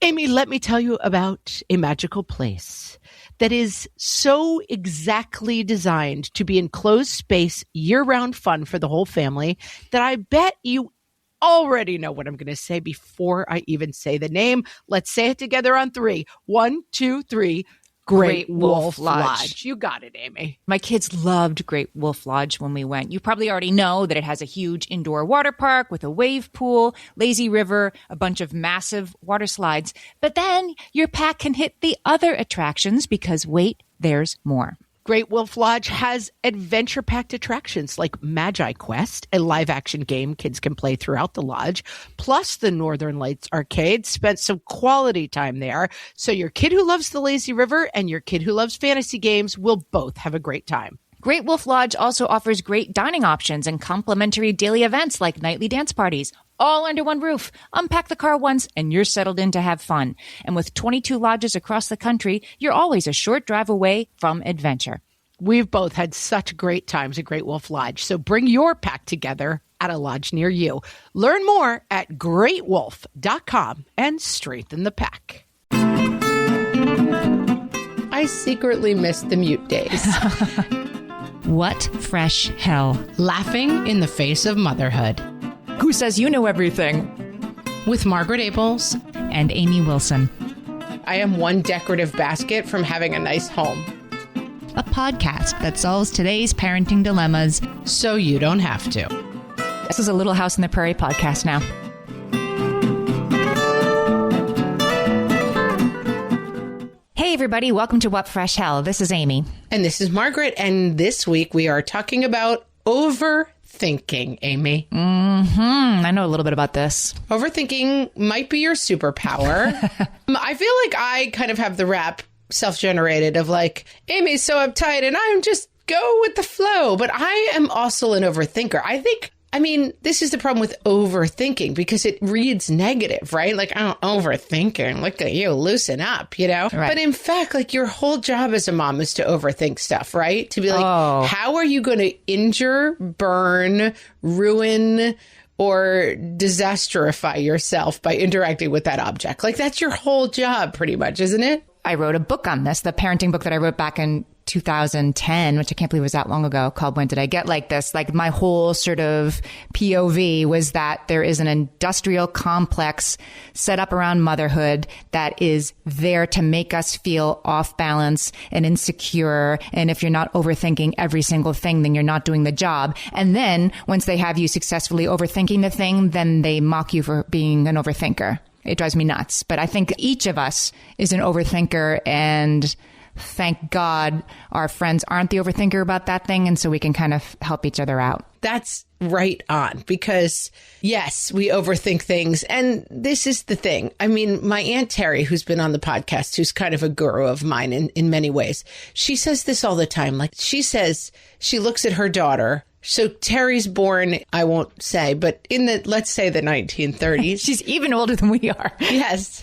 Amy, let me tell you about a magical place that is so exactly designed to be enclosed space, year-round fun for the whole family that I bet you already know what I'm going to say before I even say the name. Let's say it together on 3. 1, 2, 3. Great Wolf Lodge. You got it, Amy. My kids loved Great Wolf Lodge when we went. You probably already know that it has a huge indoor water park with a wave pool, lazy river, a bunch of massive water slides. But then your pack can hit the other attractions because, wait, there's more. Great Wolf Lodge has adventure-packed attractions like Magi Quest, a live-action game kids can play throughout the lodge, plus the Northern Lights Arcade. Spent some quality time there, so your kid who loves the lazy river and your kid who loves fantasy games will both have a great time. Great Wolf Lodge also offers great dining options and complimentary daily events like nightly dance parties, all under one roof. Unpack the car once and you're settled in to have fun. And with 22 lodges across the country, you're always a short drive away from adventure. We've both had such great times at Great Wolf Lodge, so bring your pack together at a lodge near you. Learn more at greatwolf.com and strengthen the pack. I secretly miss the mute days. What fresh hell? Laughing in the face of motherhood. Who says you know everything? With Margaret Abels and Amy Wilson. I am one decorative basket from having a nice home. A podcast that solves today's parenting dilemmas so you don't have to. This is a Little House on the Prairie podcast now. Hey, everybody. Welcome to What Fresh Hell. This is Amy. And this is Margaret. And this week we are talking about overthinking, Amy. I know a little bit about this. Overthinking might be your superpower. I feel like I kind of have the rap self-generated of like, Amy's so uptight and I'm just go with the flow. But I am also an overthinker. I mean, this is the problem with overthinking because it reads negative, right? Like, oh, overthinking. Look at you, loosen up, you know? Right. But in fact, like your whole job as a mom is to overthink stuff, right? To be like, how are you going to injure, burn, ruin, or disasterify yourself by interacting with that object? Like that's your whole job pretty much, isn't it? I wrote a book on this, the parenting book that I wrote back in 2010, which I can't believe was that long ago, called When Did I Get Like This? Like my whole sort of POV was that there is an industrial complex set up around motherhood that is there to make us feel off balance and insecure. And if you're not overthinking every single thing, then you're not doing the job. And then once they have you successfully overthinking the thing, then they mock you for being an overthinker. It drives me nuts. But I think each of us is an overthinker, and thank God our friends aren't the overthinker about that thing. And so we can kind of help each other out. That's right on, because yes, we overthink things. And this is the thing. I mean, my Aunt Terry, who's been on the podcast, who's kind of a guru of mine in many ways, she says this all the time. Like she says, she looks at her daughter. So Terry's born, I won't say, but in the, let's say the 1930s. She's even older than we are. Yes.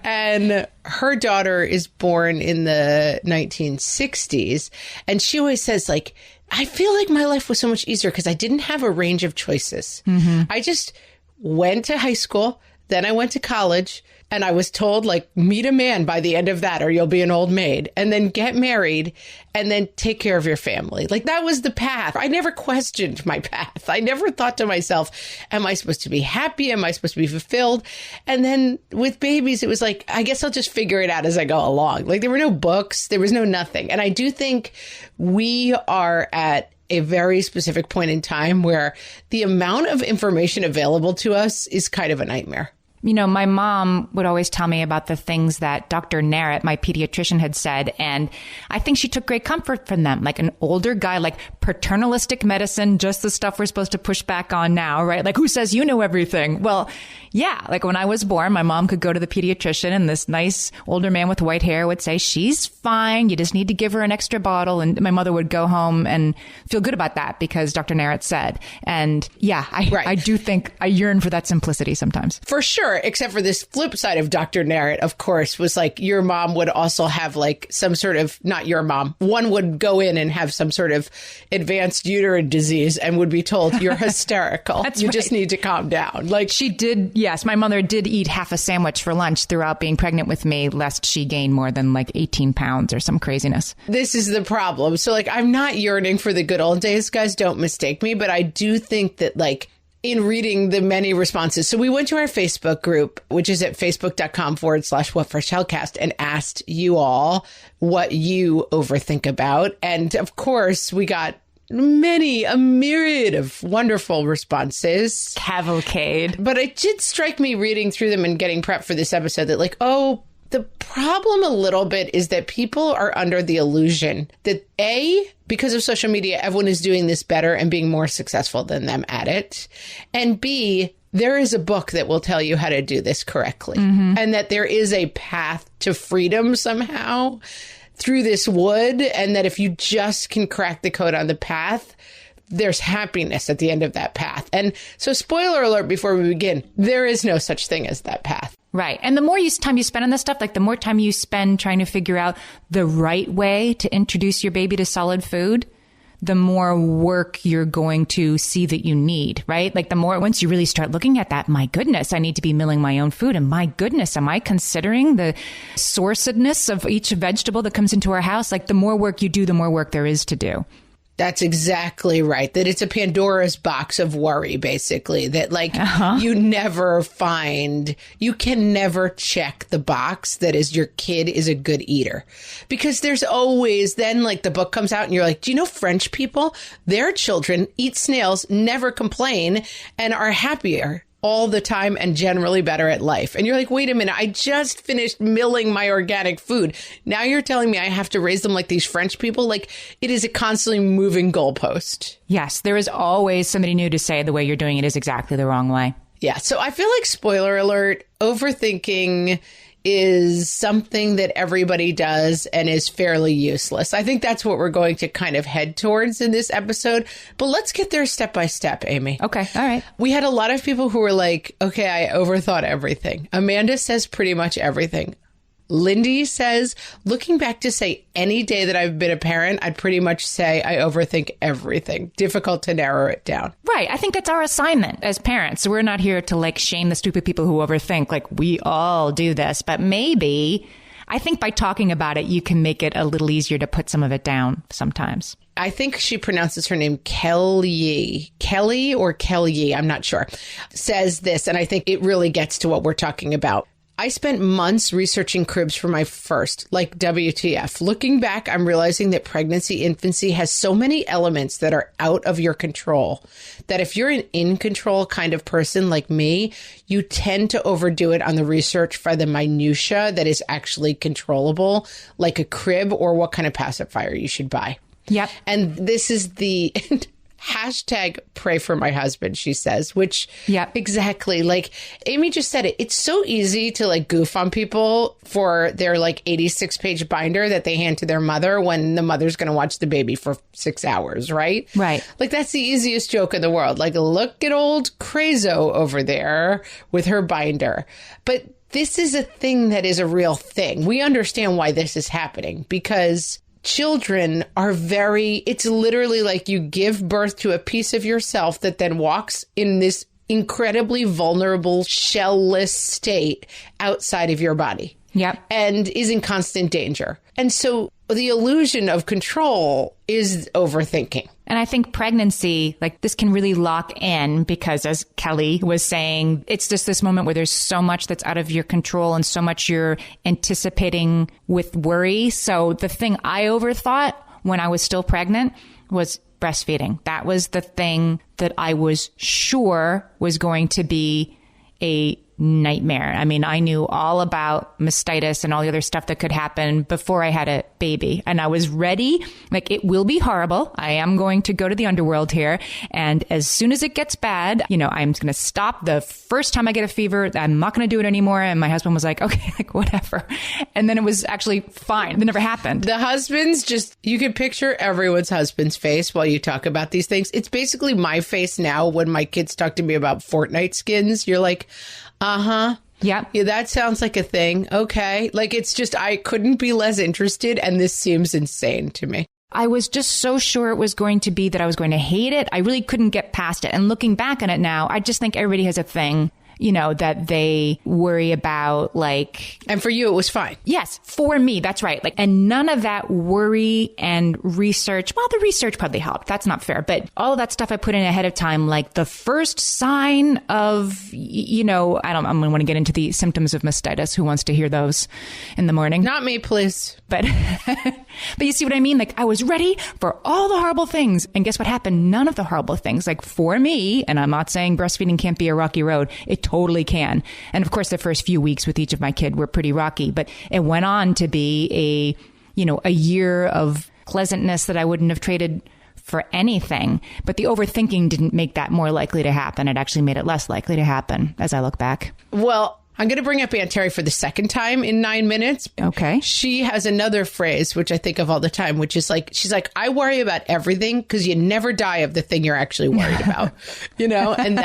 And her daughter is born in the 1960s. And she always says, like, I feel like my life was so much easier because I didn't have a range of choices. Mm-hmm. I just went to high school, then I went to college, and I was told, like, meet a man by the end of that or you'll be an old maid, and then get married, and then take care of your family. Like, that was the path. I never questioned my path. I never thought to myself, am I supposed to be happy? Am I supposed to be fulfilled? And then with babies, it was like, I guess I'll just figure it out as I go along. Like, there were no books. There was no nothing. And I do think we are at a very specific point in time where the amount of information available to us is kind of a nightmare. You know, my mom would always tell me about the things that Dr. Narrett, my pediatrician, had said. And I think she took great comfort from them. Like an older guy, like paternalistic medicine, just the stuff we're supposed to push back on now, right? Like who says you know everything? Well, yeah, like when I was born, my mom could go to the pediatrician and this nice older man with white hair would say, she's fine. You just need to give her an extra bottle. And my mother would go home and feel good about that because Dr. Narrett said. And yeah, I do think I yearn for that simplicity sometimes. For sure. except for this flip side of Dr. Narrett, of course, was like your mom would also have like some sort of, not your mom, one would go in and have some sort of advanced uterine disease and would be told you're hysterical. You just need to calm down. Like she did. Yes. My mother did eat half a sandwich for lunch throughout being pregnant with me, lest she gain more than like 18 pounds or some craziness. This is the problem. So like, I'm not yearning for the good old days, guys. Don't mistake me. But I do think that like, in reading the many responses. So we went to our Facebook group, which is at facebook.com/whatfreshhellcast, and asked you all what you overthink about. And of course, we got a myriad of wonderful responses. Cavalcade. But it did strike me reading through them and getting prepped for this episode that like, oh, the problem a little bit is that people are under the illusion that A, because of social media, everyone is doing this better and being more successful than them at it. And B, there is a book that will tell you how to do this correctly. And that there is a path to freedom somehow through this wood. And that if you just can crack the code on the path, there's happiness at the end of that path. And so spoiler alert before we begin, there is no such thing as that path. Right. And the more time you spend on this stuff, like the more time you spend trying to figure out the right way to introduce your baby to solid food, the more work you're going to see that you need, right? Like the more, once you really start looking at that, my goodness, I need to be milling my own food. And my goodness, am I considering the sourcedness of each vegetable that comes into our house? Like the more work you do, the more work there is to do. That's exactly right. That it's a Pandora's box of worry, basically. That like you never find, you can never check the box that is your kid is a good eater. Because there's always, then like the book comes out and you're like, do you know French people? Their children eat snails, never complain, and are happier all the time and generally better at life. And you're like, wait a minute, I just finished milling my organic food. Now you're telling me I have to raise them like these French people? Like it is a constantly moving goalpost. Yes, there is always somebody new to say the way you're doing it is exactly the wrong way. Yeah. So I feel like, spoiler alert, overthinking is something that everybody does and is fairly useless. I think that's what we're going to kind of head towards in this episode. But let's get there step by step, Amy. Okay. All right. We had a lot of people who were like, okay, I overthought everything. Amanda says pretty much everything. Lindy says, looking back to say any day that I've been a parent, I'd pretty much say I overthink everything. Difficult to narrow it down. Right. I think that's our assignment as parents. So we're not here to like shame the stupid people who overthink. Like we all do this, but maybe I think by talking about it, you can make it a little easier to put some of it down sometimes. I think she pronounces her name Kelly or Kelly, I'm not sure, says this. And I think it really gets to what we're talking about. I spent months researching cribs for my first, like WTF. Looking back, I'm realizing that pregnancy, infancy has so many elements that are out of your control that if you're an in control kind of person like me, you tend to overdo it on the research for the minutia that is actually controllable, like a crib or what kind of pacifier you should buy. Yep. And this is the... Hashtag pray for my husband, she says, which exactly like Amy just said it. It's so easy to like goof on people for their like 86-page binder that they hand to their mother when the mother's going to watch the baby for 6 hours. Right. Right. Like that's the easiest joke in the world. Like look at old Crazo over there with her binder. But this is a thing that is a real thing. We understand why this is happening because children are it's literally like you give birth to a piece of yourself that then walks in this incredibly vulnerable, shell-less state outside of your body. Yep. And is in constant danger. And so the illusion of control is overthinking. And I think pregnancy, like this can really lock in because as Kelly was saying, it's just this moment where there's so much that's out of your control and so much you're anticipating with worry. So the thing I overthought when I was still pregnant was breastfeeding. That was the thing that I was sure was going to be a nightmare. I mean, I knew all about mastitis and all the other stuff that could happen before I had a baby. And I was ready. Like, it will be horrible. I am going to go to the underworld here. And as soon as it gets bad, I'm going to stop the first time I get a fever. I'm not going to do it anymore. And my husband was like, okay, like whatever. And then it was actually fine. It never happened. The husbands you can picture everyone's husband's face while you talk about these things. It's basically my face now when my kids talk to me about Fortnite skins. You're like, uh-huh. Yep. Yeah, that sounds like a thing. Okay. Like, it's just, I couldn't be less interested. And this seems insane to me. I was just so sure it was going to be that I was going to hate it. I really couldn't get past it. And looking back on it now, I just think everybody has a thing, you know, that they worry about, like. And for you, it was fine. Yes, for me, that's right. Like, and none of that worry and research. Well, the research probably helped. That's not fair. But all of that stuff I put in ahead of time, like the first sign of, you know, I'm going to want to get into the symptoms of mastitis. Who wants to hear those in the morning? Not me, please. But you see what I mean? Like, I was ready for all the horrible things. And guess what happened? None of the horrible things. Like, for me, and I'm not saying breastfeeding can't be a rocky road. It totally can. And of course, the first few weeks with each of my kids were pretty rocky, but it went on to be a year of pleasantness that I wouldn't have traded for anything. But the overthinking didn't make that more likely to happen. It actually made it less likely to happen as I look back. Well, I'm going to bring up Aunt Terry for the second time in 9 minutes. Okay. She has another phrase, which I think of all the time, which is like, she's like, I worry about everything because you never die of the thing you're actually worried about, you know? And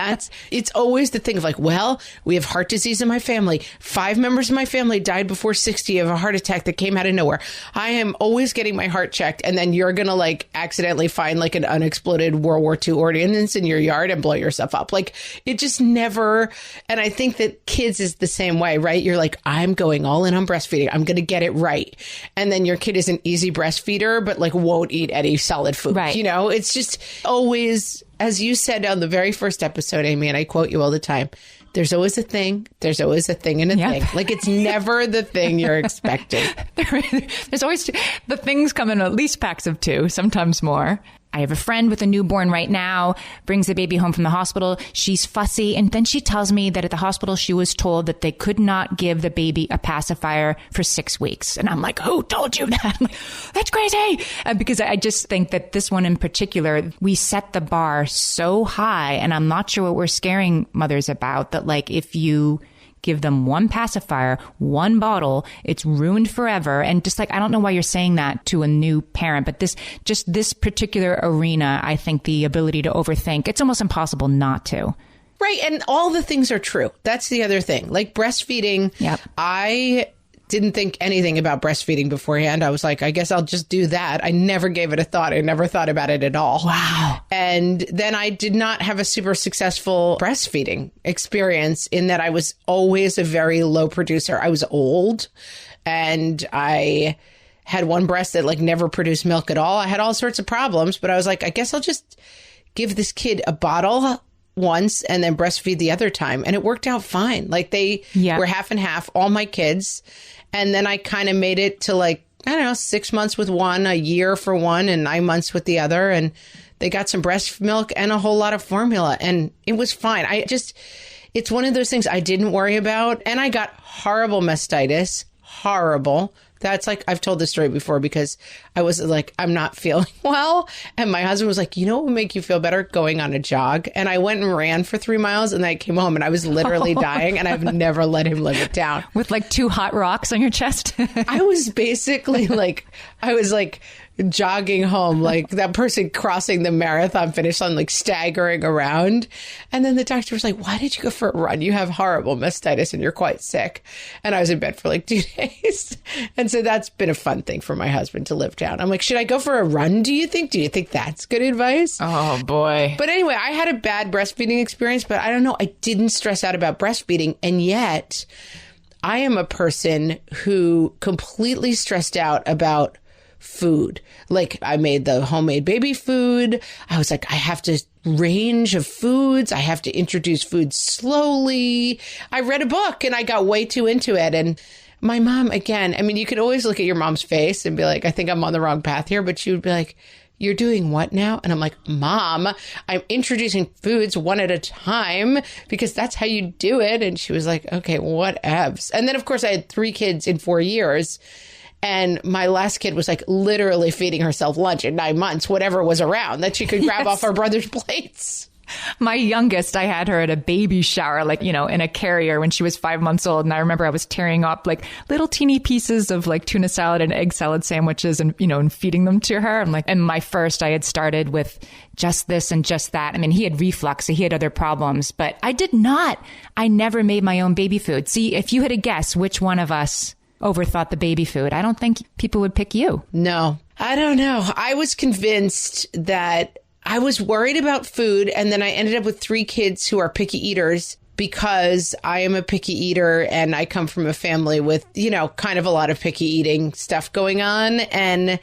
it's always the thing of like, well, we have heart disease in my family. 5 members of my family died before 60 of a heart attack that came out of nowhere. I am always getting my heart checked. And then you're going to like accidentally find like an unexploded World War II ordnance in your yard and blow yourself up. Like, it just never. And I think that kids is the same way, right? You're like, I'm going all in on breastfeeding. I'm going to get it right. And then your kid is an easy breastfeeder, but like won't eat any solid food. Right. You know, it's just always, as you said on the very first episode, Amy, and I quote you all the time, there's always a thing. There's always a thing and a thing. Like, it's never the thing you're expecting. There's always, the things come in at least packs of 2, sometimes more. I have a friend with a newborn right now, brings the baby home from the hospital. She's fussy. And then she tells me that at the hospital, she was told that they could not give the baby a pacifier for 6 weeks. And I'm like, who told you that? I'm like, that's crazy. Because I just think that this one in particular, we set the bar so high. And I'm not sure what we're scaring mothers about, that like, if you give them one pacifier, one bottle, it's ruined forever. And just like, I don't know why you're saying that to a new parent, but this particular arena, I think the ability to overthink, it's almost impossible not to. Right. And all the things are true. That's the other thing. Like breastfeeding, I didn't think anything about breastfeeding beforehand. I was like, I guess I'll just do that. I never gave it a thought. I never thought about it at all. Wow. And then I did not have a super successful breastfeeding experience in that I was always a very low producer. I was old and I had one breast that like never produced milk at all. I had all sorts of problems, but I was like, I guess I'll just give this kid a bottle once and then breastfeed the other time. And it worked out fine. Like they were half and half, all my kids. And then I kind of made it to like, I don't know, 6 months with one, a year for one, and 9 months with the other. And they got some breast milk and a whole lot of formula. And it was fine. It's one of those things I didn't worry about. And I got horrible mastitis. Horrible. That's like, I've told this story before because I was like, I'm not feeling well. And my husband was like, you know what would make you feel better? Going on a jog. And I went and ran for 3 miles and then I came home and I was literally dying and I've never let him live it down. With like 2 hot rocks on your chest? I was basically like, jogging home, like that person crossing the marathon finish line, like staggering around. And then the doctor was like, why did you go for a run? You have horrible mastitis and you're quite sick. And I was in bed for like 2 days. And so that's been a fun thing for my husband to live down. I'm like, should I go for a run? Do you think that's good advice? Oh boy. But anyway, I had a bad breastfeeding experience, but I don't know. I didn't stress out about breastfeeding. And yet I am a person who completely stressed out about food. Like I made the homemade baby food. I was like, I have to range of foods. I have to introduce food slowly. I read a book and I got way too into it. And my mom, again, I mean, you could always look at your mom's face and be like, I think I'm on the wrong path here. But she would be like, you're doing what now? And I'm like, Mom, I'm introducing foods one at a time because that's how you do it. And she was like, okay, whatevs. And then, of course, I had 3 kids in 4 years. And my last kid was like literally feeding herself lunch at 9 months, whatever was around that she could grab off her brother's plates. My youngest, I had her at a baby shower, like, you know, in a carrier when she was 5 months old. And I remember I was tearing up like little teeny pieces of like tuna salad and egg salad sandwiches and, you know, and feeding them to her. I'm like, and my first, I had started with just this and just that. I mean, he had reflux, so he had other problems, but I did not. I never made my own baby food. See, if you had to guess which one of us overthought the baby food, I don't think people would pick you. No, I don't know. I was convinced that I was worried about food, and then I ended up with 3 kids who are picky eaters because I am a picky eater and I come from a family with, you know, kind of a lot of picky eating stuff going on. And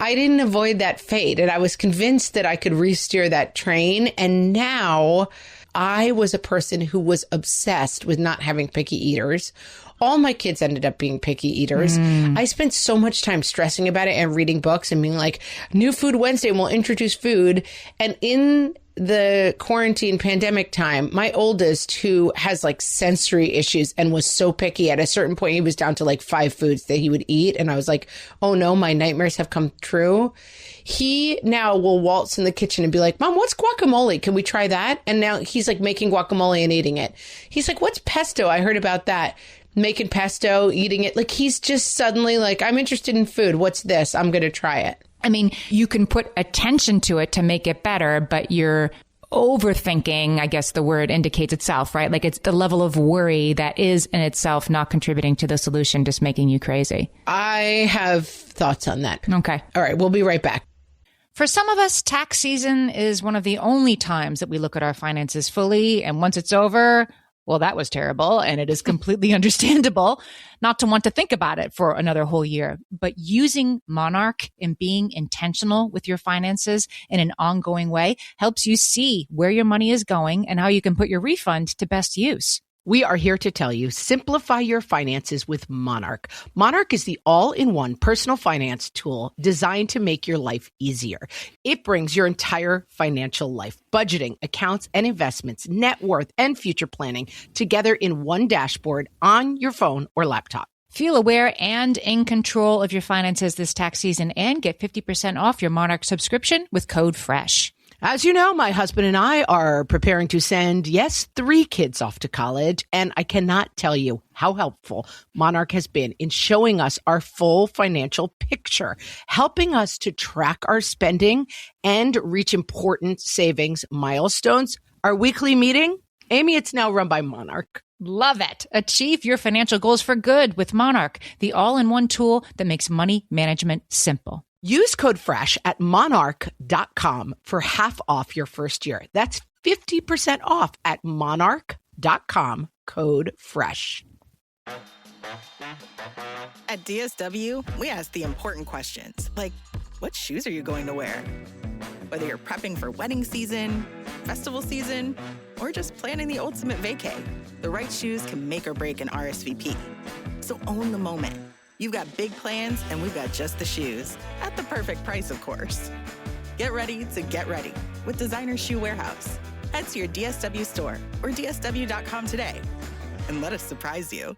I didn't avoid that fate. And I was convinced that I could re-steer that train. And now I was a person who was obsessed with not having picky eaters. All my kids ended up being picky eaters. I spent so much time stressing about it and reading books and being like, New Food Wednesday, we'll introduce food. And in the quarantine pandemic time, my oldest, who has like sensory issues and was so picky, at a certain point, he was down to like 5 foods that he would eat. And I was like, oh no, my nightmares have come true. He now will waltz in the kitchen and be like, Mom, what's guacamole? Can we try that? And now he's like making guacamole and eating it. He's like, what's pesto? I heard about that. Making pesto, eating it. Like, he's just suddenly like, I'm interested in food. What's this? I'm going to try it. I mean, you can put attention to it to make it better, but you're overthinking, I guess the word indicates itself, right? Like, it's the level of worry that is in itself not contributing to the solution, just making you crazy. I have thoughts on that. Okay. All right. We'll be right back. For some of us, tax season is one of the only times that we look at our finances fully. And once it's over, well, that was terrible. And it is completely understandable not to want to think about it for another whole year. But using Monarch and being intentional with your finances in an ongoing way helps you see where your money is going and how you can put your refund to best use. We are here to tell you, simplify your finances with Monarch. Monarch is the all-in-one personal finance tool designed to make your life easier. It brings your entire financial life, budgeting, accounts and investments, net worth, and future planning together in one dashboard on your phone or laptop. Feel aware and in control of your finances this tax season and get 50% off your Monarch subscription with code FRESH. As you know, my husband and I are preparing to send, 3 kids off to college, and I cannot tell you how helpful Monarch has been in showing us our full financial picture, helping us to track our spending and reach important savings milestones. Our weekly meeting, Amy, it's now run by Monarch. Love it. Achieve your financial goals for good with Monarch, the all-in-one tool that makes money management simple. Use code FRESH at monarch.com for half off your first year. That's 50% off at monarch.com, code FRESH. At DSW, we ask the important questions, like, what shoes are you going to wear? Whether you're prepping for wedding season, festival season, or just planning the ultimate vacay, the right shoes can make or break an RSVP. So own the moment. You've got big plans, and we've got just the shoes. At the perfect price, of course. Get ready to get ready with Designer Shoe Warehouse. Head to your DSW store or DSW.com today and let us surprise you.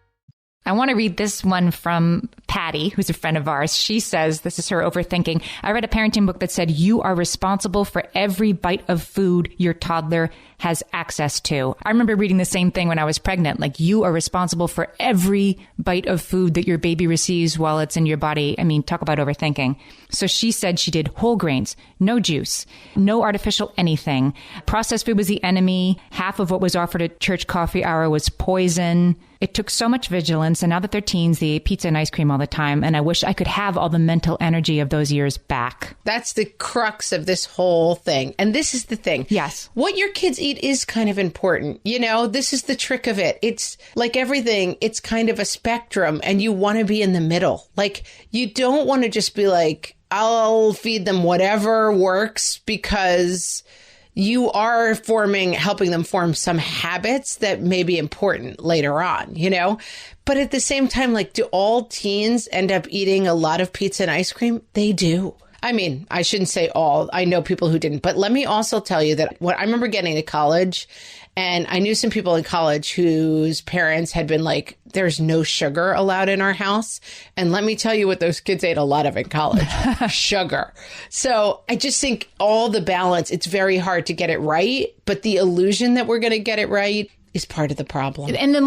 I want to read this one from Patty, who's a friend of ours. She says, this is her overthinking. I read a parenting book that said you are responsible for every bite of food your toddler has access to. I remember reading the same thing when I was pregnant. Like, you are responsible for every bite of food that your baby receives while it's in your body. I mean, talk about overthinking. So she said she did whole grains, no juice, no artificial anything. Processed food was the enemy. Half of what was offered at church coffee hour was poison. It took so much vigilance. And now that they're teens, they eat pizza and ice cream all the time. And I wish I could have all the mental energy of those years back. That's the crux of this whole thing. And this is the thing. Yes. What your kids eat is kind of important. You know, this is the trick of it. It's like everything. It's kind of a spectrum, and you want to be in the middle. Like, you don't want to just be like, I'll feed them whatever works, because you are helping them form some habits that may be important later on, you know? But at the same time, like, do all teens end up eating a lot of pizza and ice cream? They do. I mean, I shouldn't say all. I know people who didn't. But let me also tell you that what I remember getting to college, and I knew some people in college whose parents had been like, there's no sugar allowed in our house. And let me tell you what those kids ate a lot of in college, sugar. So I just think all the balance, it's very hard to get it right. But the illusion that we're going to get it right is part of the problem. And the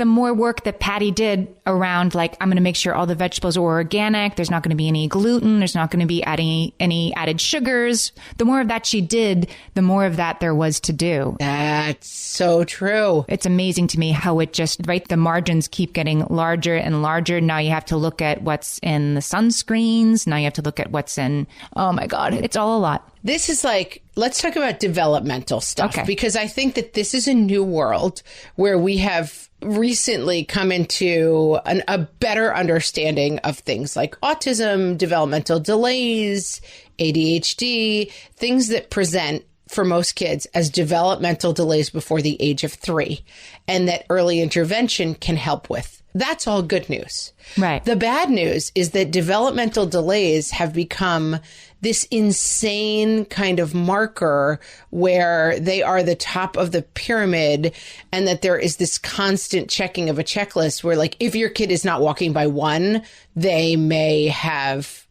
more work that Patty did around, like, I'm going to make sure all the vegetables are organic. There's not going to be any gluten. There's not going to be any added sugars. The more of that she did, the more of that there was to do. That's so true. It's amazing to me how it just, right, the margins keep getting larger and larger. Now you have to look at what's in the sunscreens. Now you have to look at what's in, oh my God, it's all a lot. This is like, let's talk about developmental stuff, because I think that this is a new world where we have recently come into a better understanding of things like autism, developmental delays, ADHD, things that present for most kids as developmental delays before the age of 3, and that early intervention can help with. That's all good news. Right. The bad news is that developmental delays have become this insane kind of marker where they are the top of the pyramid, and that there is this constant checking of a checklist where, like, if your kid is not walking by 1, they may have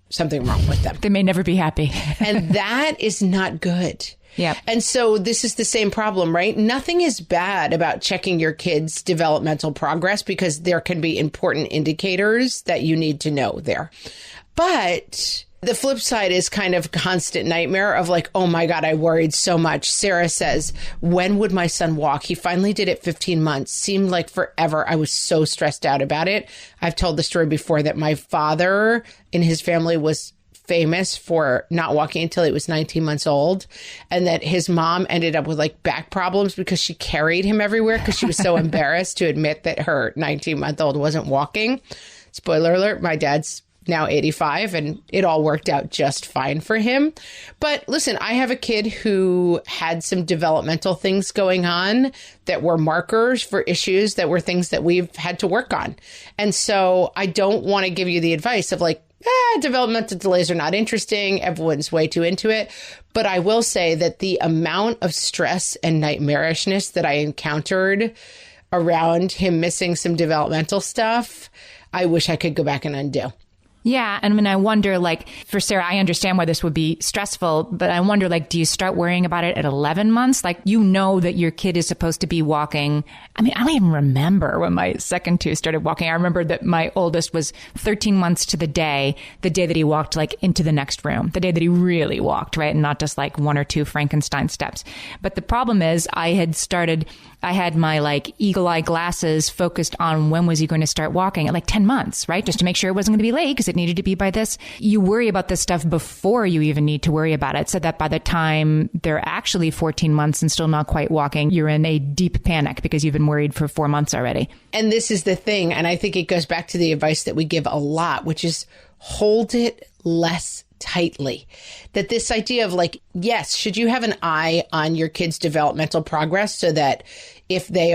something wrong with them. They may never be happy. And that is not good. Yeah. And so this is the same problem, right? Nothing is bad about checking your kid's developmental progress, because there can be important indicators that you need to know there. But the flip side is kind of a constant nightmare of like, oh my God, I worried so much. Sarah says, when would my son walk? He finally did it 15 months. Seemed like forever. I was so stressed out about it. I've told the story before that my father in his family was famous for not walking until he was 19 months old, and that his mom ended up with like back problems because she carried him everywhere because she was so embarrassed to admit that her 19-month-old wasn't walking. Spoiler alert, my dad's now 85 and it all worked out just fine for him. But listen, I have a kid who had some developmental things going on that were markers for issues that were things that we've had to work on. And so I don't want to give you the advice of like, developmental delays are not interesting. Everyone's way too into it. But I will say that the amount of stress and nightmarishness that I encountered around him missing some developmental stuff, I wish I could go back and undo. Yeah. And I mean, I wonder, like, for Sarah, I understand why this would be stressful, but I wonder, like, do you start worrying about it at 11 months? Like, you know that your kid is supposed to be walking. I mean, I don't even remember when my second two started walking. I remember that my oldest was 13 months to the day that he walked, like, into the next room, the day that he really walked, right? And not just like 1 or 2 Frankenstein steps. But the problem is I had my like eagle eye glasses focused on when was he going to start walking at like 10 months, right? Just to make sure it wasn't going to be late because it needed to be by this. You worry about this stuff before you even need to worry about it, so that by the time they're actually 14 months and still not quite walking, you're in a deep panic because you've been worried for 4 months already. And this is the thing. And I think it goes back to the advice that we give a lot, which is hold it less tightly. That this idea of like, yes, should you have an eye on your kids' developmental progress so that if they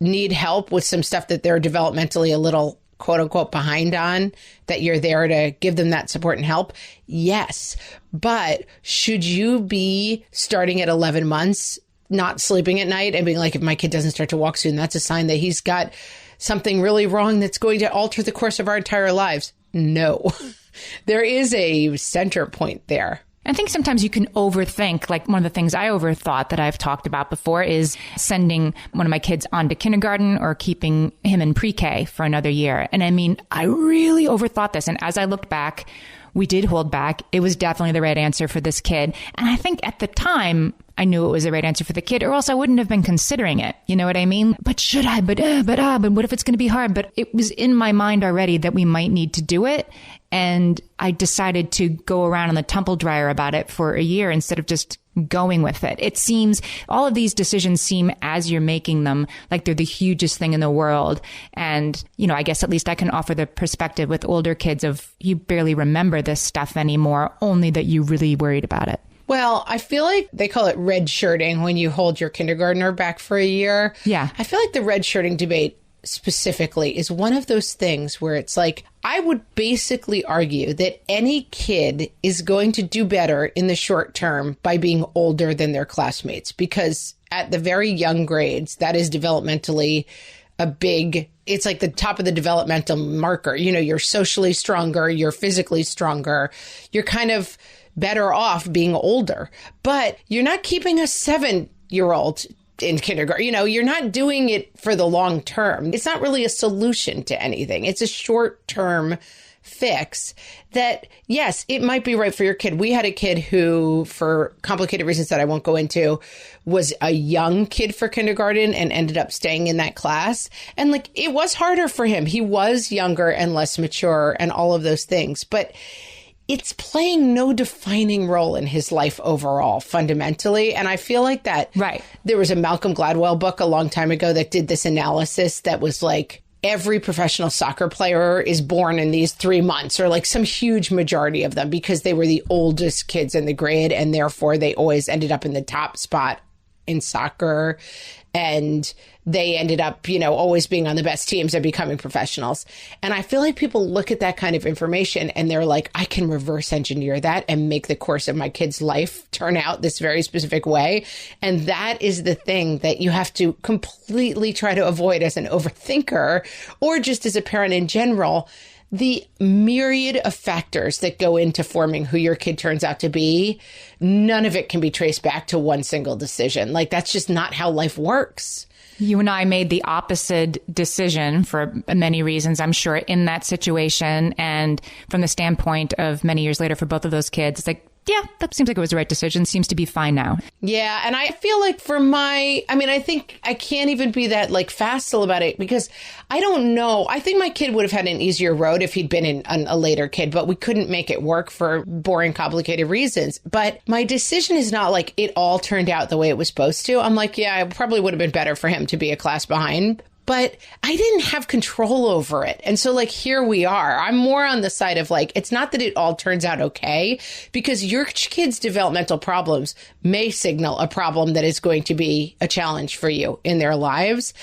need help with some stuff that they're developmentally a little quote unquote behind on, that you're there to give them that support and help? Yes. But should you be starting at 11 months, not sleeping at night and being like, if my kid doesn't start to walk soon, that's a sign that he's got something really wrong that's going to alter the course of our entire lives? No. There is a center point there. I think sometimes you can overthink. Like, one of the things I overthought that I've talked about before is sending one of my kids on to kindergarten or keeping him in pre-K for another year. And I mean, I really overthought this. And as I looked back, we did hold back. It was definitely the right answer for this kid. And I think at the time, I knew it was the right answer for the kid, or else I wouldn't have been considering it. You know what I mean? But should I? But what if it's going to be hard? But it was in my mind already that we might need to do it. And I decided to go around on the tumble dryer about it for a year instead of just going with it. It seems all of these decisions seem, as you're making them, like they're the hugest thing in the world. And, you know, I guess at least I can offer the perspective with older kids of you barely remember this stuff anymore, only that you really worried about it. Well, I feel like they call it redshirting when you hold your kindergartner back for a year. Yeah. I feel like the redshirting debate specifically is one of those things where it's like, I would basically argue that any kid is going to do better in the short term by being older than their classmates, because at the very young grades, that is developmentally it's like the top of the developmental marker. You know, you're socially stronger, you're physically stronger, you're kind of better off being older, but you're not keeping a 7-year-old in kindergarten. You know, you're not doing it for the long term. It's not really a solution to anything. It's a short-term fix that, yes, it might be right for your kid. We had a kid who, for complicated reasons that I won't go into, was a young kid for kindergarten and ended up staying in that class. And like, it was harder for him. He was younger and less mature and all of those things, but it's playing no defining role in his life overall, fundamentally. And I feel like that, right. There was a Malcolm Gladwell book a long time ago that did this analysis that was like, every professional soccer player is born in these 3 months, or like some huge majority of them, because they were the oldest kids in the grade, and therefore they always ended up in the top spot in soccer. And they ended up, you know, always being on the best teams and becoming professionals. And I feel like people look at that kind of information and they're like, I can reverse engineer that and make the course of my kid's life turn out this very specific way. And that is the thing that you have to completely try to avoid as an overthinker, or just as a parent in general. The myriad of factors that go into forming who your kid turns out to be, none of it can be traced back to one single decision. Like, that's just not how life works. You and I made the opposite decision for many reasons, I'm sure, in that situation. And from the standpoint of many years later for both of those kids, it's like, yeah, that seems like it was the right decision. Seems to be fine now. Yeah. And I feel like I think I can't even be that like facile about it, because I don't know. I think my kid would have had an easier road if he'd been a later kid, but we couldn't make it work for boring, complicated reasons. But my decision is not like it all turned out the way it was supposed to. I'm like, yeah, it probably would have been better for him to be a class behind. But I didn't have control over it. And so like, here we are. I'm more on the side of like, it's not that it all turns out okay, because your kid's developmental problems may signal a problem that is going to be a challenge for you in their lives.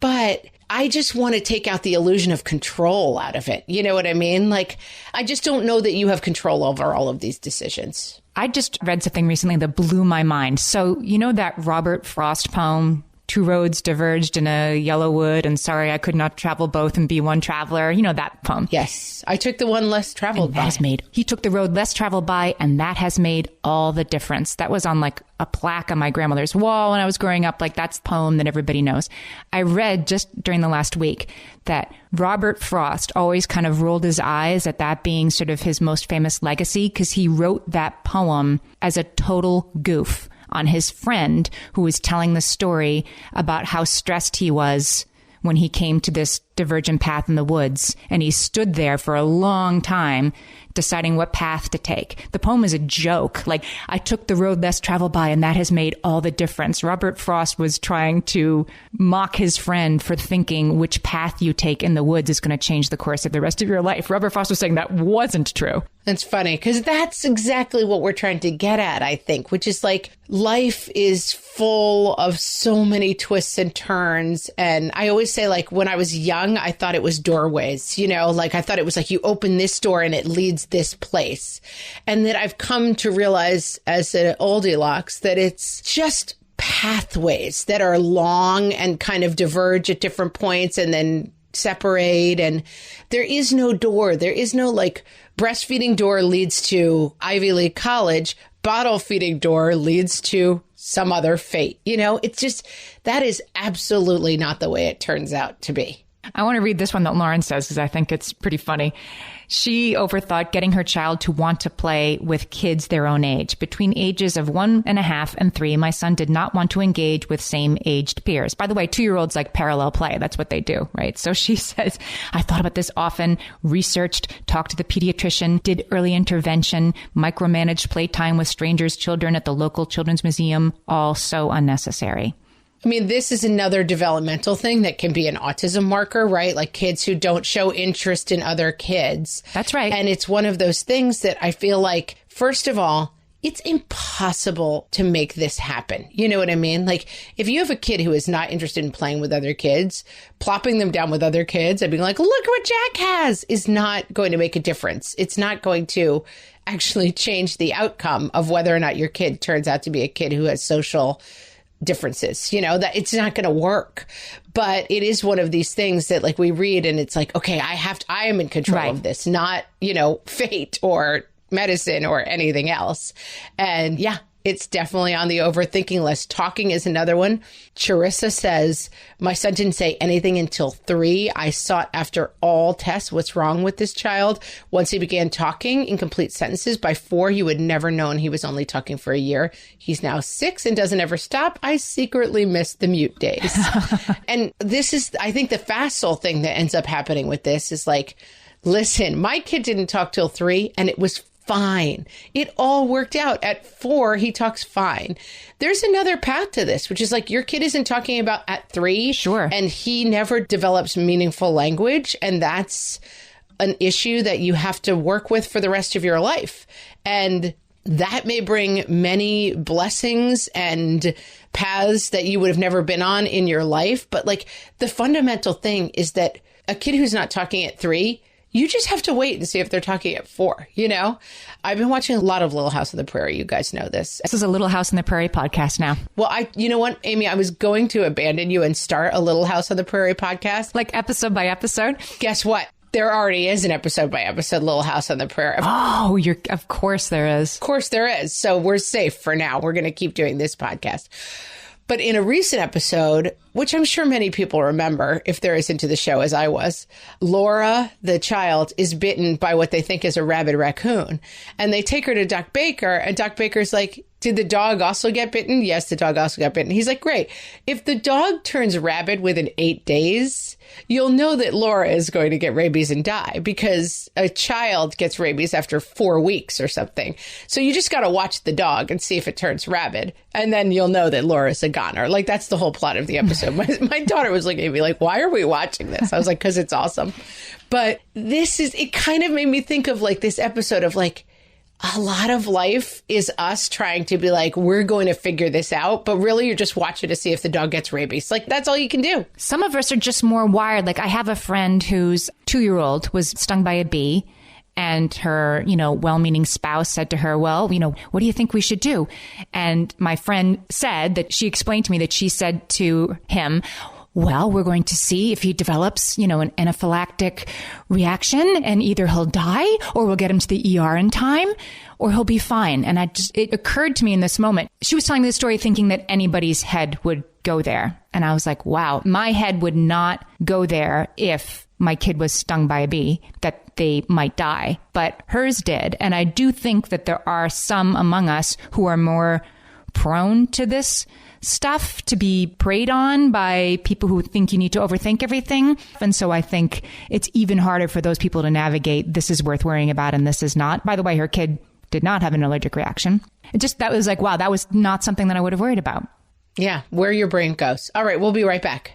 But I just want to take out the illusion of control out of it. You know what I mean? Like, I just don't know that you have control over all of these decisions. I just read something recently that blew my mind. So, you know that Robert Frost poem, "Two roads diverged in a yellow wood, and sorry I could not travel both and be one traveler." You know that poem? Yes. I took the one less traveled by. He took the road less traveled by, and that has made all the difference. That was on like a plaque on my grandmother's wall when I was growing up. Like, that's a poem that everybody knows. I read just during the last week that Robert Frost always kind of rolled his eyes at that being sort of his most famous legacy, because he wrote that poem as a total goof on his friend who was telling the story about how stressed he was when he came to this divergent path in the woods. And he stood there for a long time deciding what path to take. The poem is a joke. Like, I took the road less traveled by, and that has made all the difference. Robert Frost was trying to mock his friend for thinking which path you take in the woods is going to change the course of the rest of your life. Robert Frost was saying that wasn't true. That's funny, because that's exactly what we're trying to get at, I think, which is like, life is full of so many twists and turns. And I always say, like, when I was young, I thought it was doorways, you know, like I thought it was like you open this door and it leads this place. And that I've come to realize as an Oldilocks that it's just pathways that are long and kind of diverge at different points and then separate. And there is no door. There is no like breastfeeding door leads to Ivy League college. Bottle feeding door leads to some other fate. You know, it's just, that is absolutely not the way it turns out to be. I want to read this one that Lauren says, because I think it's pretty funny. She overthought getting her child to want to play with kids their own age. Between ages of 1.5 and 3, my son did not want to engage with same-aged peers. By the way, 2-year-olds like parallel play. That's what they do, right? So she says, I thought about this often, researched, talked to the pediatrician, did early intervention, micromanaged playtime with strangers' children at the local children's museum, all so unnecessary. I mean, this is another developmental thing that can be an autism marker, right? Like kids who don't show interest in other kids. That's right. And it's one of those things that I feel like, first of all, it's impossible to make this happen. You know what I mean? Like, if you have a kid who is not interested in playing with other kids, plopping them down with other kids and being like, look what Jack has, is not going to make a difference. It's not going to actually change the outcome of whether or not your kid turns out to be a kid who has social differences. You know, that it's not going to work. But it is one of these things that, like, we read and it's like, okay, I am in control of this, not, you know, fate or medicine or anything else. And yeah, it's definitely on the overthinking list. Talking is another one. Charissa says, my son didn't say anything until 3. I sought after all tests. What's wrong with this child? Once he began talking in complete sentences, by 4, you would never known he was only talking for a year. He's now 6 and doesn't ever stop. I secretly miss the mute days. And this is, I think, the fast soul thing that ends up happening with this is like, listen, my kid didn't talk till 3 and it was fine. It all worked out. At 4, he talks fine. There's another path to this, which is like, your kid isn't talking about at 3. Sure. And he never develops meaningful language. And that's an issue that you have to work with for the rest of your life. And that may bring many blessings and paths that you would have never been on in your life. But like, the fundamental thing is that a kid who's not talking at 3, you just have to wait and see if they're talking at 4, you know? I've been watching a lot of Little House on the Prairie. You guys know this. This is a Little House on the Prairie podcast now. Well, you know what, Amy? I was going to abandon you and start a Little House on the Prairie podcast. Like episode by episode? Guess what? There already is an episode by episode Little House on the Prairie. Oh, of course there is. Of course there is. So we're safe for now. We're going to keep doing this podcast. But in a recent episode, which I'm sure many people remember if they're as into the show as I was, Laura, the child, is bitten by what they think is a rabid raccoon. And they take her to Doc Baker, and Doc Baker's like, did the dog also get bitten? Yes, the dog also got bitten. He's like, great. If the dog turns rabid within 8 days, you'll know that Laura is going to get rabies and die, because a child gets rabies after 4 weeks or something. So you just got to watch the dog and see if it turns rabid. And then you'll know that Laura's a goner. Like, that's the whole plot of the episode. My daughter was looking at me like, why are we watching this? I was like, because it's awesome. But it kind of made me think of like this episode of like, a lot of life is us trying to be like, we're going to figure this out. But really, you're just watching to see if the dog gets rabies. Like, that's all you can do. Some of us are just more wired. Like, I have a friend whose 2-year-old was stung by a bee. And her, well-meaning spouse said to her, well, what do you think we should do? And my friend said that she explained to me that she said to him, well, we're going to see if he develops, an anaphylactic reaction, and either he'll die or we'll get him to the ER in time or he'll be fine. And it occurred to me in this moment. She was telling me the story thinking that anybody's head would go there. And I was like, wow, my head would not go there if my kid was stung by a bee, that they might die, but hers did. And I do think that there are some among us who are more prone to this stuff, to be preyed on by people who think you need to overthink everything. And so I think it's even harder for those people to navigate, this is worth worrying about and this is not. By the way, her kid did not have an allergic reaction. That was like, wow, that was not something that I would have worried about. Yeah, where your brain goes. All right, we'll be right back.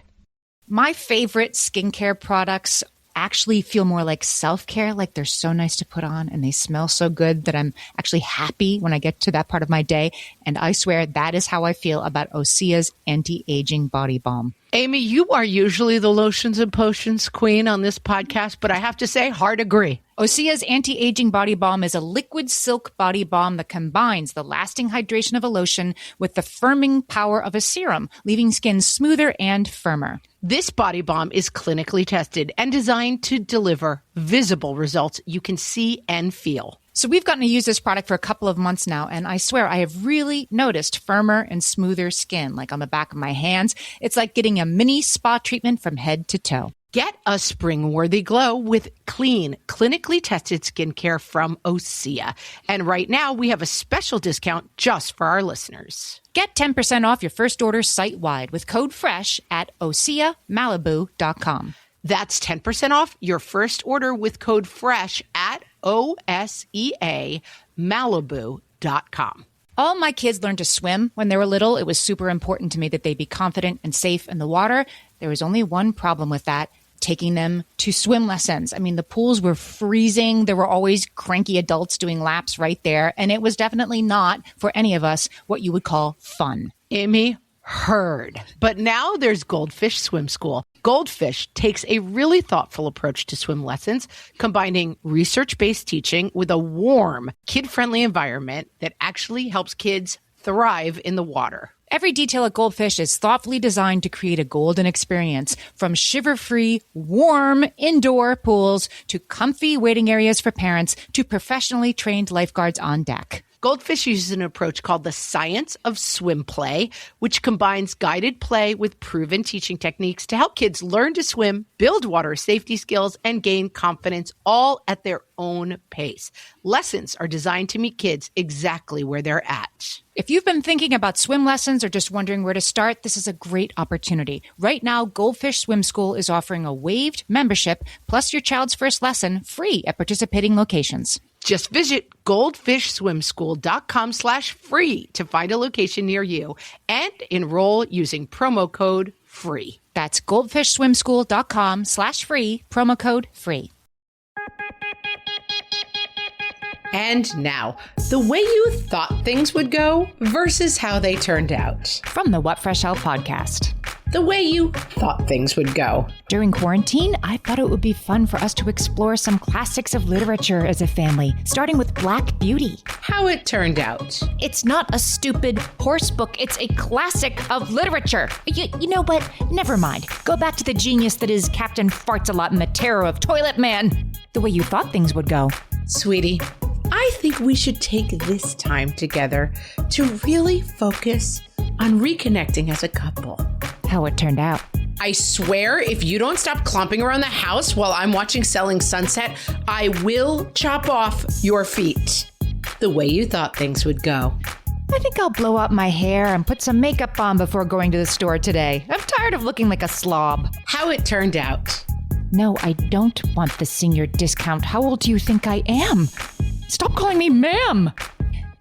My favorite skincare products actually feel more like self-care, like they're so nice to put on and they smell so good that I'm actually happy when I get to that part of my day. And I swear that is how I feel about Osea's anti-aging body balm. Amy, you are usually the lotions and potions queen on this podcast, but I have to say, hard agree. Osea's anti-aging body balm is a liquid silk body balm that combines the lasting hydration of a lotion with the firming power of a serum, leaving skin smoother and firmer. This body balm is clinically tested and designed to deliver visible results you can see and feel. So we've gotten to use this product for a couple of months now, and I swear I have really noticed firmer and smoother skin, like on the back of my hands. It's like getting a mini spa treatment from head to toe. Get a spring-worthy glow with clean, clinically tested skincare from Osea. And right now, we have a special discount just for our listeners. Get 10% off your first order site-wide with code FRESH at OseaMalibu.com. That's 10% off your first order with code FRESH at OSEAMalibu.com. All my kids learned to swim when they were little. It was super important to me that they be confident and safe in the water. There was only one problem with that. taking them to swim lessons. I mean, the pools were freezing. There were always cranky adults doing laps right there. And it was definitely not, for any of us, what you would call fun. Amy, heard. But now there's Goldfish Swim School. Goldfish takes a really thoughtful approach to swim lessons, combining research-based teaching with a warm, kid-friendly environment that actually helps kids thrive in the water. Every detail at Goldfish is thoughtfully designed to create a golden experience, from shiver-free, warm indoor pools to comfy waiting areas for parents to professionally trained lifeguards on deck. Goldfish uses an approach called the science of swim play, which combines guided play with proven teaching techniques to help kids learn to swim, build water safety skills, and gain confidence, all at their own pace. Lessons are designed to meet kids exactly where they're at. If you've been thinking about swim lessons or just wondering where to start, this is a great opportunity. Right now, Goldfish Swim School is offering a waived membership plus your child's first lesson free at participating locations. Just visit goldfishswimschool.com/free to find a location near you and enroll using promo code FREE. That's goldfishswimschool.com/free, promo code FREE. And now, the way you thought things would go versus how they turned out. From the What Fresh Hell podcast. The way you thought things would go. During quarantine, I thought it would be fun for us to explore some classics of literature as a family, starting with Black Beauty. How it turned out. It's not a stupid horse book. It's a classic of literature. You know what? Never mind. Go back to the genius that is Captain Farts-a-Lot and the Terror of Toilet Man. The way you thought things would go. Sweetie, I think we should take this time together to really focus on reconnecting as a couple. How it turned out. I swear, if you don't stop clomping around the house while I'm watching Selling Sunset, I will chop off your feet. The way you thought things would go. I think I'll blow out my hair and put some makeup on before going to the store today. I'm tired of looking like a slob. How it turned out. No, I don't want the senior discount. How old do you think I am? Stop calling me ma'am.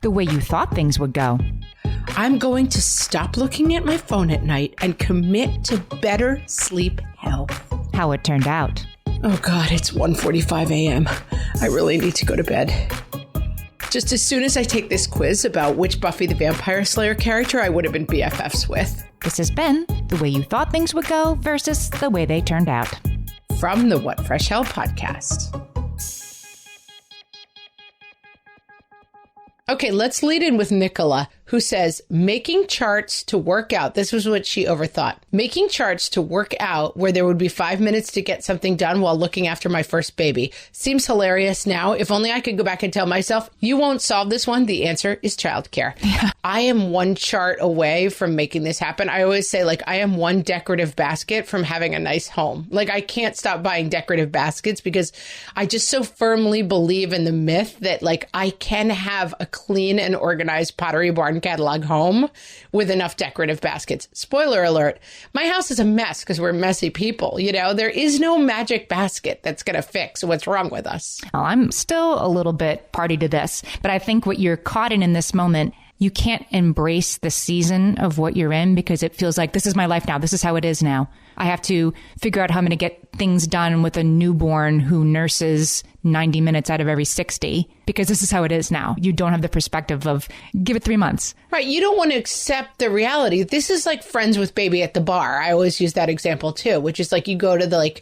The way you thought things would go. I'm going to stop looking at my phone at night and commit to better sleep health. How it turned out. Oh God, it's 1:45 a.m. I really need to go to bed. Just as soon as I take this quiz about which Buffy the Vampire Slayer character I would have been BFFs with. This has been The Way You Thought Things Would Go versus The Way They Turned Out. From the What Fresh Hell podcast. Okay, let's lead in with Nicola, who says, making charts to work out. This was what she overthought. Making charts to work out where there would be 5 minutes to get something done while looking after my first baby. Seems hilarious now. If only I could go back and tell myself, you won't solve this one. The answer is childcare. Yeah. I am one chart away from making this happen. I always say, like, I am one decorative basket from having a nice home. Like, I can't stop buying decorative baskets because I just so firmly believe in the myth that, like, I can have a clean and organized Pottery Barn catalog home with enough decorative baskets. Spoiler alert, my house is a mess because we're messy people. You know, there is no magic basket that's going to fix what's wrong with us. Well, I'm still a little bit party to this, but I think what you're caught in this moment, you can't embrace the season of what you're in because it feels like this is my life now. This is how it is now. I have to figure out how I'm going to get things done with a newborn who nurses 90 minutes out of every 60 because this is how it is now. You don't have the perspective of give it 3 months. Right. You don't want to accept the reality. This is like friends with baby at the bar. I always use that example too, which is like you go to the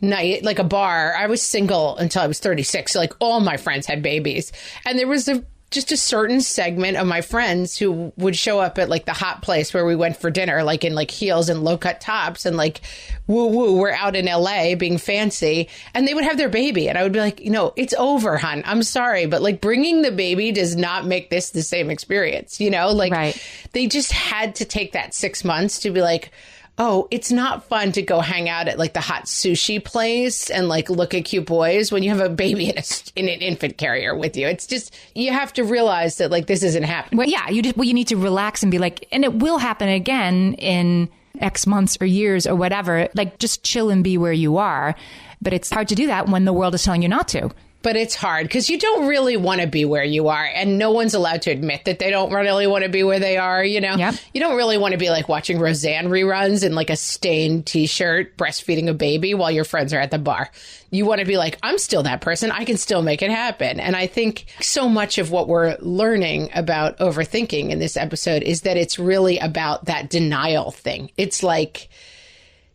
night, like a bar. I was single until I was 36. So like all my friends had babies. And there was just a certain segment of my friends who would show up at like the hot place where we went for dinner, like in like heels and low cut tops and like woo woo, we're out in LA being fancy, and they would have their baby and I would be like, it's over, hon. I'm sorry, but like bringing the baby does not make this the same experience, like right. They just had to take that 6 months to be like, oh, it's not fun to go hang out at like the hot sushi place and like look at cute boys when you have a baby in an infant carrier with you. It's just, you have to realize that like this isn't happening. Well, yeah, you need to relax and be like, and it will happen again in X months or years or whatever. Like just chill and be where you are. But it's hard to do that when the world is telling you not to. But it's hard because you don't really want to be where you are. And no one's allowed to admit that they don't really want to be where they are, you know? Yep. You don't really want to be like watching Roseanne reruns in like a stained t-shirt, breastfeeding a baby while your friends are at the bar. You want to be like, I'm still that person. I can still make it happen. And I think so much of what we're learning about overthinking in this episode is that it's really about that denial thing. It's like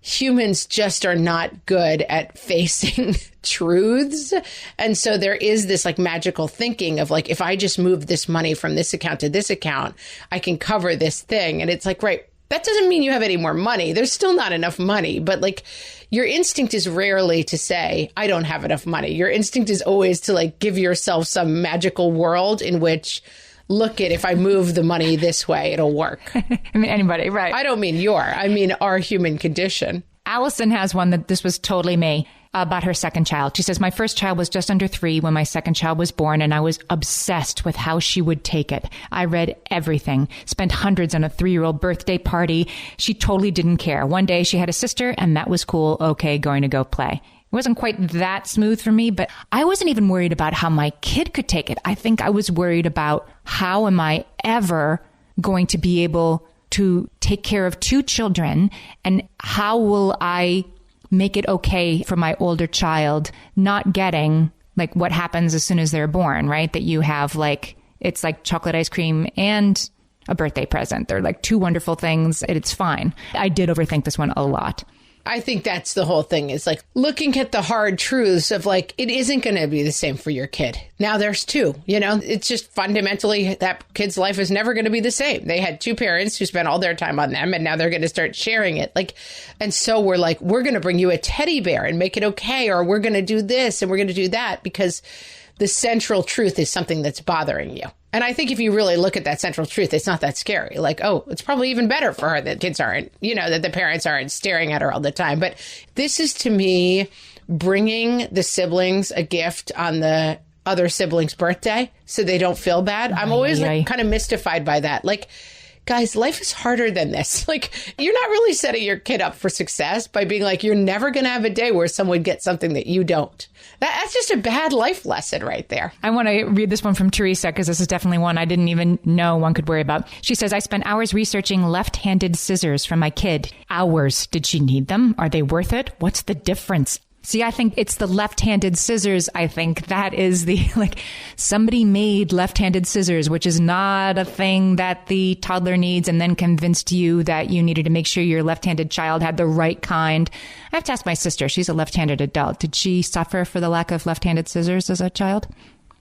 humans just are not good at facing truths. And so there is this like magical thinking of like, if I just move this money from this account to this account, I can cover this thing. And it's like, right, that doesn't mean you have any more money. There's still not enough money. But like your instinct is rarely to say, I don't have enough money. Your instinct is always to like give yourself some magical world in which, look at, if I move the money this way, it'll work. I mean, anybody, right? I don't mean I mean our human condition. Allison has one that this was totally me about her second child. She says, my first child was just under 3 when my second child was born, and I was obsessed with how she would take it. I read everything, spent hundreds on a 3-year-old birthday party. She totally didn't care. One day she had a sister, and that was cool. Okay, going to go play. It wasn't quite that smooth for me, but I wasn't even worried about how my kid could take it. I think I was worried about how am I ever going to be able to take care of 2 children, and how will I make it okay for my older child not getting like what happens as soon as they're born, right? That you have like, it's like chocolate ice cream and a birthday present. They're like 2 wonderful things. And it's fine. I did overthink this one a lot. I think that's the whole thing, is like looking at the hard truths of like, it isn't going to be the same for your kid. Now there's 2, you know, it's just fundamentally that kid's life is never going to be the same. They had 2 parents who spent all their time on them, and now they're going to start sharing it. Like, and so we're like, we're going to bring you a teddy bear and make it okay. Or we're going to do this and we're going to do that, because the central truth is something that's bothering you. And I think if you really look at that central truth, it's not that scary. Like, oh, it's probably even better for her that kids aren't, you know, that the parents aren't staring at her all the time. But this is, to me, bringing the siblings a gift on the other sibling's birthday so they don't feel bad. I'm always like kind of mystified by that. Like, guys, life is harder than this. Like, you're not really setting your kid up for success by being like, you're never going to have a day where someone gets something that you don't. That's just a bad life lesson right there. I want to read this one from Teresa, because this is definitely one I didn't even know one could worry about. She says, I spent hours researching left-handed scissors for my kid. Hours. Did she need them? Are they worth it? What's the difference? See, I think it's the left-handed scissors. I think that is the, like, somebody made left-handed scissors, which is not a thing that the toddler needs, and then convinced you that you needed to make sure your left-handed child had the right kind. I have to ask my sister. She's a left-handed adult. Did she suffer for the lack of left-handed scissors as a child?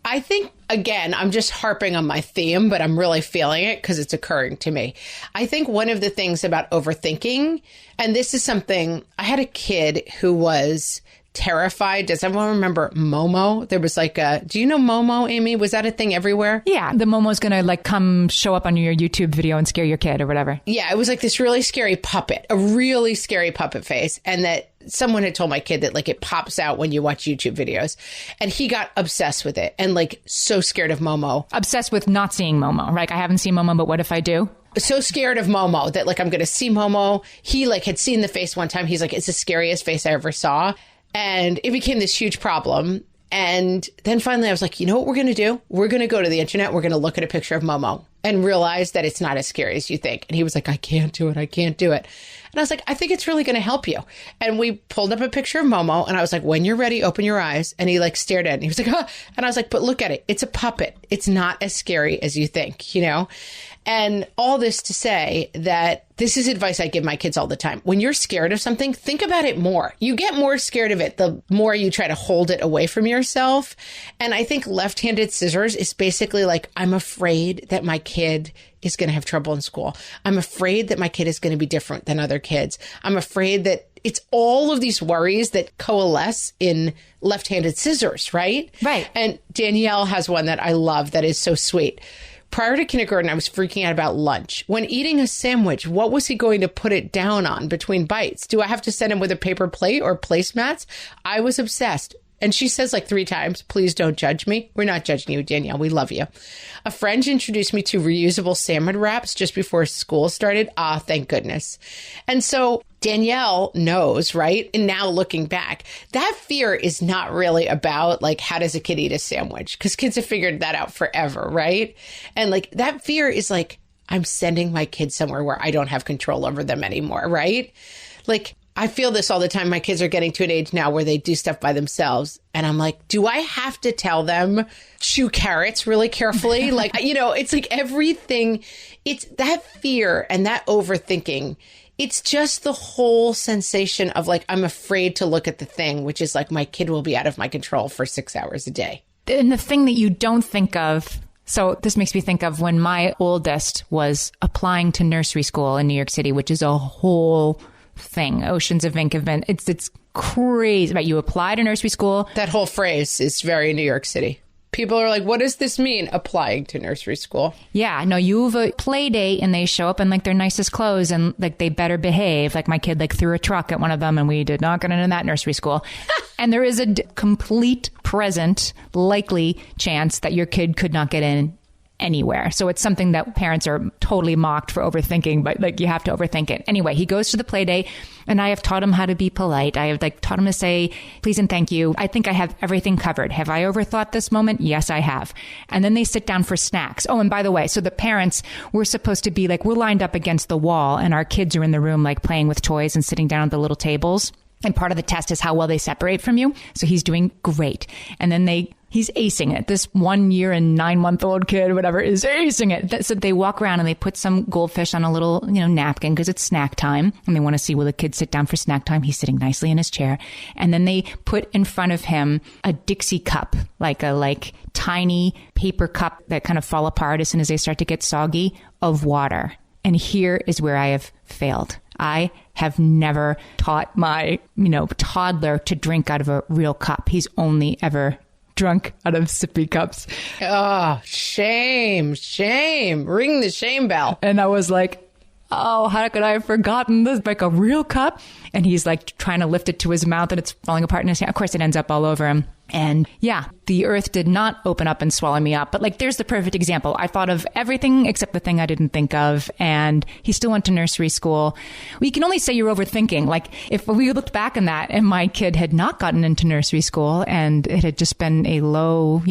I think, again, I'm just harping on my theme, but I'm really feeling it because it's occurring to me. I think one of the things about overthinking, and this is something, I had a kid who was terrified. Does everyone remember Momo? There was like do you know Momo, Amy? Was that a thing everywhere? Yeah. The Momo's going to like come show up on your YouTube video and scare your kid or whatever. Yeah. It was like this really scary puppet, a really scary puppet face. And that someone had told my kid that like it pops out when you watch YouTube videos, and he got obsessed with it and like so scared of Momo. Obsessed with not seeing Momo. Right. I haven't seen Momo, but what if I do? So scared of Momo that like I'm going to see Momo. He like had seen the face one time. He's like, it's the scariest face I ever saw. And it became this huge problem. And then finally I was like, you know what we're going to do? We're going to go to the internet. We're going to look at a picture of Momo and realize that it's not as scary as you think. And he was like, I can't do it. I can't do it. And I was like, I think it's really going to help you. And we pulled up a picture of Momo, and I was like, when you're ready, open your eyes. And he like stared at it. And he was like, ah. And I was like, but look at it. It's a puppet. It's not as scary as you think, you know? And all this to say that this is advice I give my kids all the time. When you're scared of something, think about it more. You get more scared of it the more you try to hold it away from yourself. And I think left-handed scissors is basically like, I'm afraid that my kid is going to have trouble in school. I'm afraid that my kid is going to be different than other kids. I'm afraid that it's all of these worries that coalesce in left-handed scissors, right? Right. And Danielle has one that I love that is so sweet. Prior to kindergarten, I was freaking out about lunch. When eating a sandwich, what was he going to put it down on between bites? Do I have to send him with a paper plate or placemats? I was obsessed. And she says like 3 times, please don't judge me. We're not judging you, Danielle. We love you. A friend introduced me to reusable salmon wraps just before school started. Ah, thank goodness. And so Danielle knows, right? And now looking back, that fear is not really about like, how does a kid eat a sandwich? Because kids have figured that out forever, right? And like that fear is like, I'm sending my kids somewhere where I don't have control over them anymore, right? Like, I feel this all the time. My kids are getting to an age now where they do stuff by themselves. And I'm like, do I have to tell them chew carrots really carefully? Like, it's like everything. It's that fear and that overthinking. It's just the whole sensation of like, I'm afraid to look at the thing, which is like my kid will be out of my control for 6 hours a day. And the thing that you don't think of. So this makes me think of when my oldest was applying to nursery school in New York City, which is a whole thing. Oceans of ink have been, it's crazy. But you apply to nursery school. That whole phrase is very New York City. People are like, what does this mean, applying to nursery school? Yeah, no, you have a play date and they show up in like their nicest clothes and like they better behave. Like my kid like threw a truck at one of them and we did not get into that nursery school. And there is a complete present likely chance that your kid could not get in anywhere. So it's something that parents are totally mocked for overthinking, but like you have to overthink it. Anyway, he goes to the play date and I have taught him how to be polite. I have like taught him to say please and thank you. I think I have everything covered. Have I overthought this moment? Yes, I have. And then they sit down for snacks. Oh, and by the way, so the parents, we're supposed to be like, we're lined up against the wall and our kids are in the room like playing with toys and sitting down at the little tables. And part of the test is how well they separate from you. So he's doing great. And then he's acing it. This 1 year and 9-month-old kid, whatever, is acing it. So they walk around and they put some goldfish on a little, napkin because it's snack time. And they want to see, will the kid sit down for snack time? He's sitting nicely in his chair. And then they put in front of him a Dixie cup, like a tiny paper cup that kind of fall apart as soon as they start to get soggy, of water. And here is where I have failed. I have never taught my, toddler to drink out of a real cup. He's only ever drunk out of sippy cups. Oh, shame. Ring the shame bell. And I was like, oh, how could I have forgotten this? Like a real cup? And he's like trying to lift it to his mouth and it's falling apart in his hand. Of course, it ends up all over him. And yeah, the earth did not open up and swallow me up. But like, there's the perfect example. I thought of everything except the thing I didn't think of. And he still went to nursery school. We can only say you're overthinking. Like if we looked back on that and my kid had not gotten into nursery school and it had just been a low,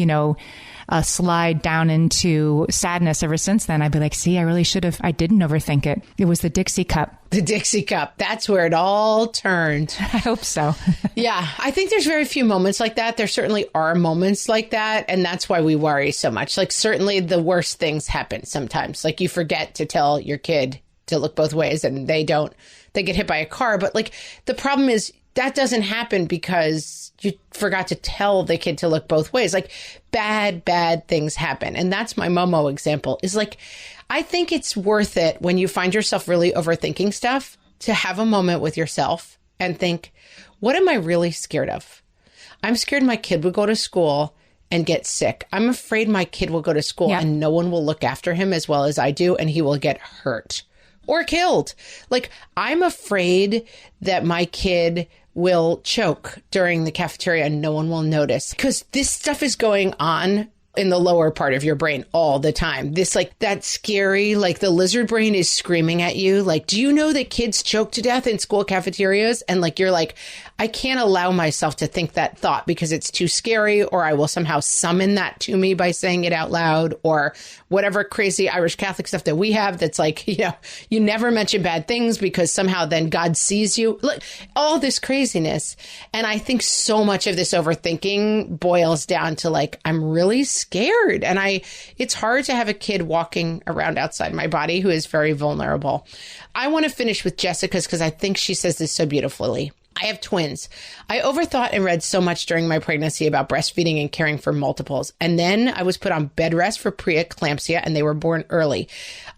a slide down into sadness ever since then, I'd be like, see, I didn't overthink it. It was the Dixie cup. The Dixie cup. That's where it all turned. I hope so. Yeah, I think there's very few moments like that. There certainly are moments like that. And that's why we worry so much. Like certainly the worst things happen sometimes. Like you forget to tell your kid to look both ways and they get hit by a car. But like the problem is that doesn't happen because you forgot to tell the kid to look both ways. Like bad things happen. And that's my Momo example is like, I think it's worth it when you find yourself really overthinking stuff to have a moment with yourself and think, what am I really scared of? I'm scared my kid would go to school and get sick. I'm afraid my kid will go to school and no one will look after him as well as I do and he will get hurt or killed. Like I'm afraid that my kid will choke during the cafeteria and no one will notice because this stuff is going on in the lower part of your brain all the time. This like that scary, like the lizard brain is screaming at you. Like, do you know that kids choke to death in school cafeterias? And like, you're like, I can't allow myself to think that thought because it's too scary, or I will somehow summon that to me by saying it out loud, or whatever crazy Irish Catholic stuff that we have. That's like, you never mention bad things because somehow then God sees you. Look, all this craziness. And I think so much of this overthinking boils down to like, I'm really scared. And it's hard to have a kid walking around outside my body who is very vulnerable. I want to finish with Jessica's because I think she says this so beautifully. I have twins. I overthought and read so much during my pregnancy about breastfeeding and caring for multiples. And then I was put on bed rest for preeclampsia and they were born early.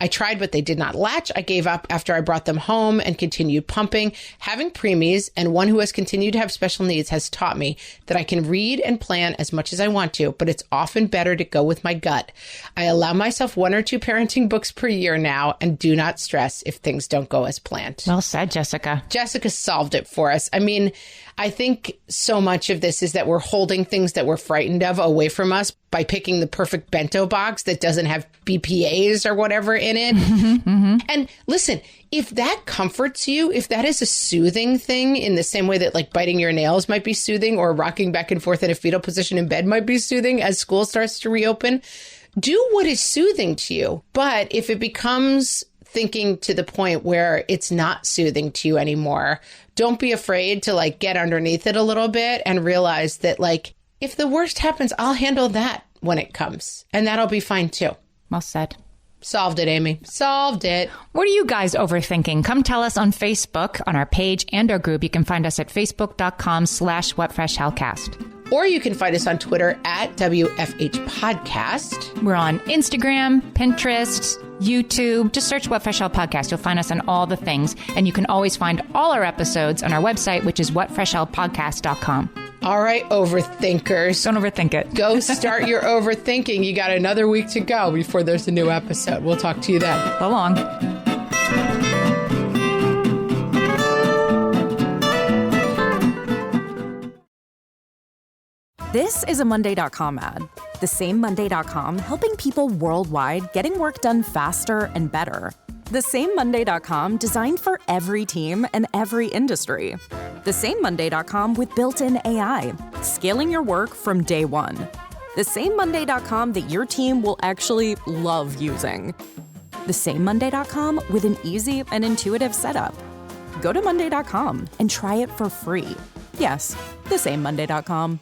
I tried, but they did not latch. I gave up after I brought them home and continued pumping. Having preemies and one who has continued to have special needs has taught me that I can read and plan as much as I want to, but it's often better to go with my gut. I allow myself 1 or 2 parenting books per year now and do not stress if things don't go as planned. Well said, Jessica. Jessica solved it for us. I mean, I think so much of this is that we're holding things that we're frightened of away from us by picking the perfect bento box that doesn't have BPAs or whatever in it. And listen, if that comforts you, if that is a soothing thing in the same way that like biting your nails might be soothing or rocking back and forth in a fetal position in bed might be soothing as school starts to reopen, do what is soothing to you. But if it becomes thinking to the point where it's not soothing to you anymore, don't be afraid to like get underneath it a little bit and realize that like, if the worst happens, I'll handle that when it comes. And that'll be fine too. Well said. Solved it, Amy. Solved it. What are you guys overthinking? Come tell us on Facebook, on our page and our group. You can find us at facebook.com/whatfreshhellcast. Or you can find us on Twitter at WFH Podcast. We're on Instagram, Pinterest, YouTube. Just search What Fresh Hell Podcast. You'll find us on all the things. And you can always find all our episodes on our website, which is whatfreshhellpodcast.com. All right, overthinkers. Don't overthink it. Go start your overthinking. You got another week to go before there's a new episode. We'll talk to you then. So long. This is a Monday.com ad. The same Monday.com helping people worldwide getting work done faster and better. The same Monday.com designed for every team and every industry. The same Monday.com with built-in AI, scaling your work from day one. The same Monday.com that your team will actually love using. The same Monday.com with an easy and intuitive setup. Go to Monday.com and try it for free. Yes, the same Monday.com.